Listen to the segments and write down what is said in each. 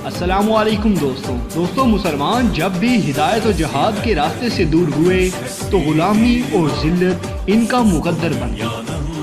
السلام علیکم دوستوں مسلمان جب بھی ہدایت و جہاد کے راستے سے دور ہوئے تو غلامی اور ذلت ان کا مقدر بن گیا۔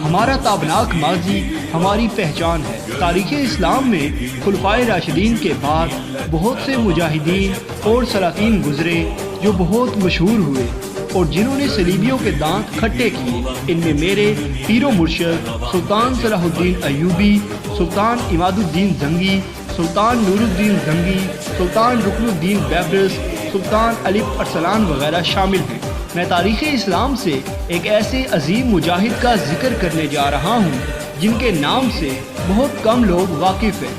ہمارا تابناک ماضی ہماری پہچان ہے۔ تاریخ اسلام میں خلفائے راشدین کے بعد بہت سے مجاہدین اور سلاطین گزرے جو بہت مشہور ہوئے اور جنہوں نے صلیبیوں کے دانت کھٹے کیے۔ ان میں میرے پیر و مرشد سلطان صلاح الدین ایوبی، سلطان عماد الدین زنگی، سلطان نور الدین زنگی، سلطان رکن الدین بیبرس، سلطان الف ارسلان وغیرہ شامل ہیں۔ میں تاریخ اسلام سے ایک ایسے عظیم مجاہد کا ذکر کرنے جا رہا ہوں جن کے نام سے بہت کم لوگ واقف ہیں،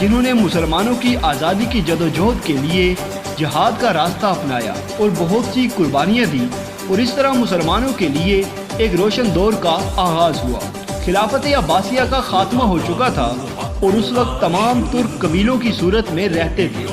جنہوں نے مسلمانوں کی آزادی کی جدوجہد کے لیے جہاد کا راستہ اپنایا اور بہت سی قربانیاں دی، اور اس طرح مسلمانوں کے لیے ایک روشن دور کا آغاز ہوا۔ خلافت عباسیہ کا خاتمہ ہو چکا تھا اور اس وقت تمام ترک قبیلوں کی صورت میں رہتے تھے۔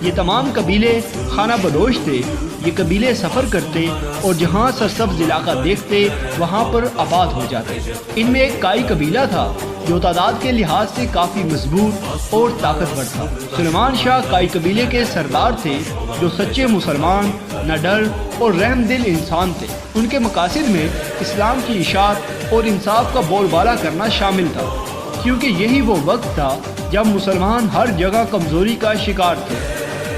یہ تمام قبیلے خانہ بدوش تھے۔ یہ قبیلے سفر کرتے اور جہاں سرسبز علاقہ دیکھتے وہاں پر آباد ہو جاتے۔ ان میں ایک کائی قبیلہ تھا جو تعداد کے لحاظ سے کافی مضبوط اور طاقتور تھا۔ سلیمان شاہ کائی قبیلے کے سردار تھے جو سچے مسلمان، نڈر اور رحم دل انسان تھے۔ ان کے مقاصد میں اسلام کی اشاعت اور انصاف کا بول بالا کرنا شامل تھا، کیونکہ یہی وہ وقت تھا جب مسلمان ہر جگہ کمزوری کا شکار تھے۔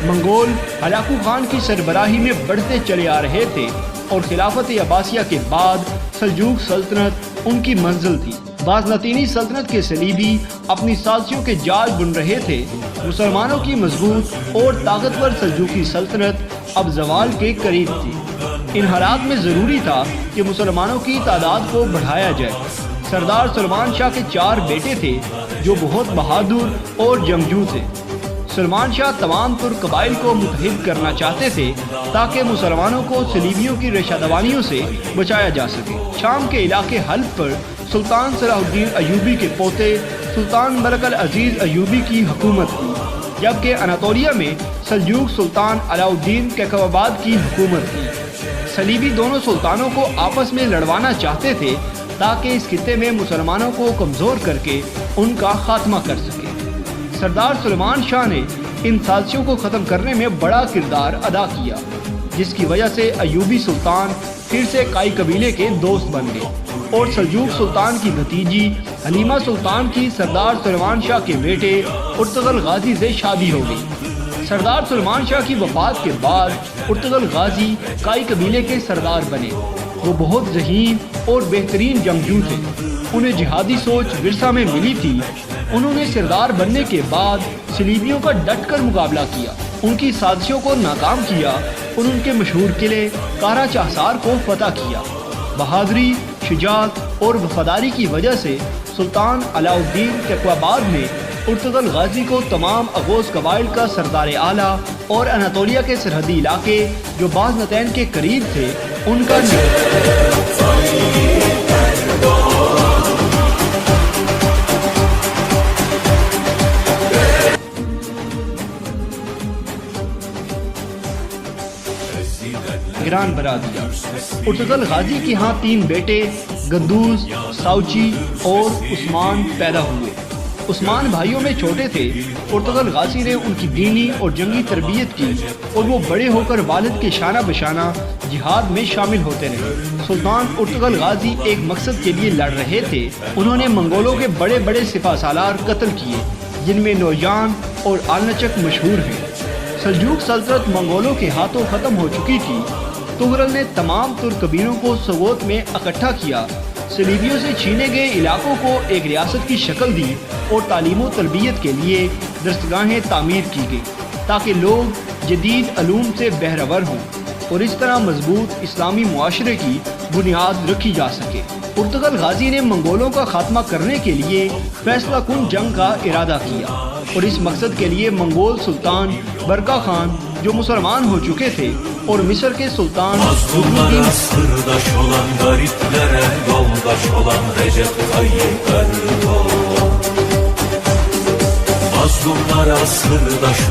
منگول ہلاکو خان کی سربراہی میں بڑھتے چلے آ رہے تھے اور خلافت عباسیہ کے بعد سلجوق سلطنت ان کی منزل تھی۔ بازنطینی سلطنت کے صلیبی اپنی سازشوں کے جال بن رہے تھے۔ مسلمانوں کی مضبوط اور طاقتور سلجوقی سلطنت اب زوال کے قریب تھی۔ ان حالات میں ضروری تھا کہ مسلمانوں کی تعداد کو بڑھایا جائے۔ سردار سلیمان شاہ کے 4 بیٹے تھے جو بہت بہادر اور جنگجو تھے۔ سلیمان شاہ تمام ترک قبائل کو متحد کرنا چاہتے تھے تاکہ مسلمانوں کو صلیبیوں کی رشادوانیوں سے بچایا جا سکے۔ شام کے علاقے حلب پر سلطان صلاح الدین ایوبی کے پوتے سلطان ملک العزیز ایوبی کی حکومت تھی، جبکہ اناطولیہ میں سلجوق سلطان علاء الدین کیقوباد کی حکومت تھی۔ صلیبی دونوں سلطانوں کو آپس میں لڑوانا چاہتے تھے تاکہ اس خطے میں مسلمانوں کو کمزور کر کے ان کا خاتمہ کر سکے۔ سردار سلیمان شاہ نے ان سازشوں کو ختم کرنے میں بڑا کردار ادا کیا، جس کی وجہ سے ایوبی سلطان پھر سے کائی قبیلے کے دوست بن گئے اور سلجوق سلطان کی بھتیجی حلیمہ سلطان کی سردار سلیمان شاہ کے بیٹے ارطغرل غازی سے شادی ہو گئی۔ سردار سلیمان شاہ کی وفات کے بعد ارطغرل غازی کائی قبیلے کے سردار بنے۔ وہ بہت ذہین اور بہترین جنگجو تھے۔ انہیں جہادی سوچ ورثہ میں ملی تھی۔ انہوں نے سردار بننے کے بعد صلیبیوں کا ڈٹ کر مقابلہ کیا، ان کی سازشوں کو ناکام کیا اور ان کے مشہور قلعے کارا چاہسار کو فتح کیا۔ بہادری، شجاعت اور وفاداری کی وجہ سے سلطان علاء الدین کیقوباد نے ارطغرل غازی کو تمام اغوز قبائل کا سردار اعلیٰ اور اناطولیہ کے سرحدی علاقے جو بازنطین کے قریب تھے ان کا گران بنا دیا۔ ارطغرل غازی کے ہاں 3 بیٹے گندوز، ساوچی اور عثمان پیدا ہوئے۔ عثمان بھائیوں میں چھوٹے تھے۔ ارطغرل غازی نے ان کی دینی اور جنگی تربیت کی اور وہ بڑے ہو کر والد کے شانہ بشانہ جہاد میں شامل ہوتے رہے۔ سلطان ارطغرل غازی ایک مقصد کے لیے لڑ رہے تھے۔ انہوں نے منگولوں کے بڑے بڑے سپہ سالار قتل کیے، جن میں نوجان اور آلنچک مشہور ہیں۔ سلجوق سلطنت منگولوں کے ہاتھوں ختم ہو چکی تھی۔ تغرل نے تمام ترک قبیلوں کو سوغوت میں اکٹھا کیا، صلیبیوں سے چھینے گئے علاقوں کو ایک ریاست کی شکل دی اور تعلیم و تربیت کے لیے درسگاہیں تعمیر کی گئی تاکہ لوگ جدید علوم سے بہرور ہوں اور اس طرح مضبوط اسلامی معاشرے کی بنیاد رکھی جا سکے۔ ارطغرل غازی نے منگولوں کا خاتمہ کرنے کے لیے فیصلہ کن جنگ کا ارادہ کیا اور اس مقصد کے لیے منگول سلطان برقا خان جو مسلمان ہو چکے تھے اور مصر کے سلطان mazlumlara sırdaş